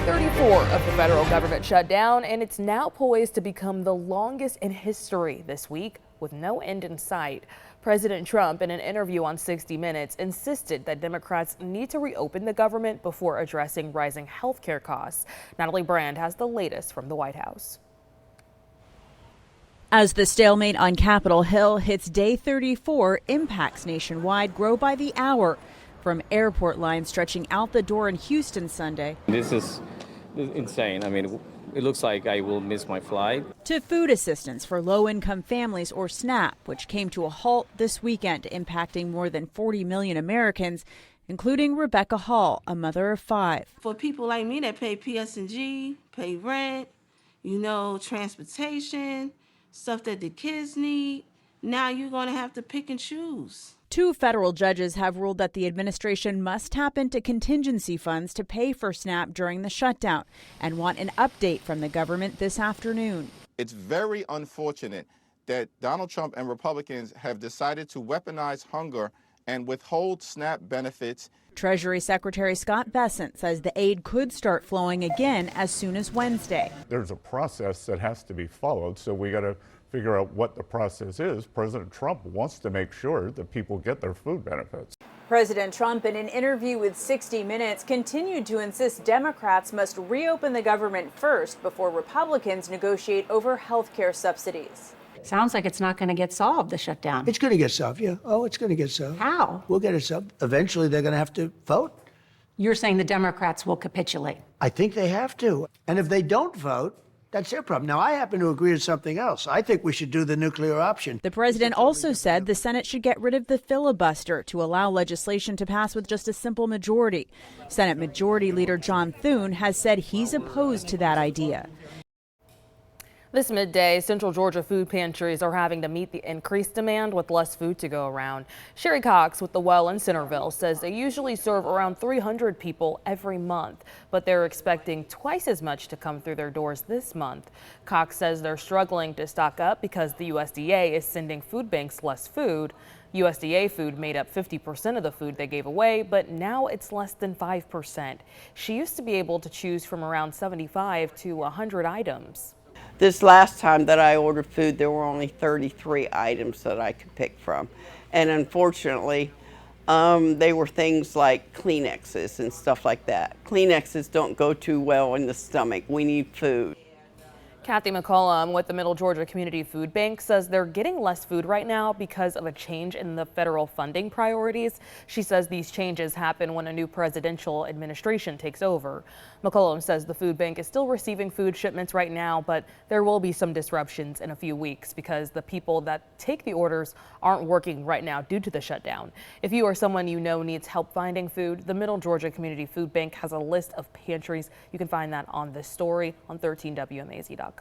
34 of the federal government shut down, and it's now poised to become the longest in history this week with no end in sight. President Trump, in an interview on 60 Minutes, insisted that Democrats need to reopen the government before addressing rising health care costs. Natalie Brand has the latest from the White House. As the stalemate on Capitol Hill hits day 34, impacts nationwide grow by the hour. From airport lines stretching out the door in Houston Sunday. This is insane. I mean, it looks like I will miss my flight. To food assistance for low-income families, or SNAP, which came to a halt this weekend, impacting more than 40 million Americans, including Rebecca Hall, a mother of 5. For people like me that pay PS&G, pay rent, transportation, stuff that the kids need, now you're going to have to pick and choose. 2 federal judges have ruled that the administration must tap into contingency funds to pay for SNAP during the shutdown and want an update from the government this afternoon. It's very unfortunate that Donald Trump and Republicans have decided to weaponize hunger and withhold SNAP benefits. Treasury Secretary Scott Bessent says the aid could start flowing again as soon as Wednesday. There's a process that has to be followed, so we got to figure out what the process is. President Trump wants to make sure that people get their food benefits. President Trump, in an interview with 60 Minutes, continued to insist Democrats must reopen the government first before Republicans negotiate over health care subsidies. Sounds like it's not going to get solved, the shutdown. It's going to get solved, yeah. Oh, it's going to get solved. How? We'll get it solved. Eventually, they're going to have to vote. You're saying the Democrats will capitulate? I think they have to. And if they don't vote, that's their problem. Now, I happen to agree with something else. I think we should do the nuclear option. The president also said the Senate should get rid of the filibuster to allow legislation to pass with just a simple majority. Senate Majority Leader John Thune has said he's opposed to that idea. This midday, Central Georgia food pantries are having to meet the increased demand with less food to go around. Sherry Cox with the Well in Centerville says they usually serve around 300 people every month, but they're expecting twice as much to come through their doors this month. Cox says they're struggling to stock up because the USDA is sending food banks less food. USDA food made up 50% of the food they gave away, but now it's less than 5%. She used to be able to choose from around 75 to 100 items. This last time that I ordered food, there were only 33 items that I could pick from. And unfortunately, they were things like Kleenexes and stuff like that. Kleenexes don't go too well in the stomach. We need food. Kathy McCollum with the Middle Georgia Community Food Bank says they're getting less food right now because of a change in the federal funding priorities. She says these changes happen when a new presidential administration takes over. McCollum says the food bank is still receiving food shipments right now, but there will be some disruptions in a few weeks because the people that take the orders aren't working right now due to the shutdown. If you or someone you know needs help finding food, the Middle Georgia Community Food Bank has a list of pantries. You can find that on this story on 13WMAZ.com.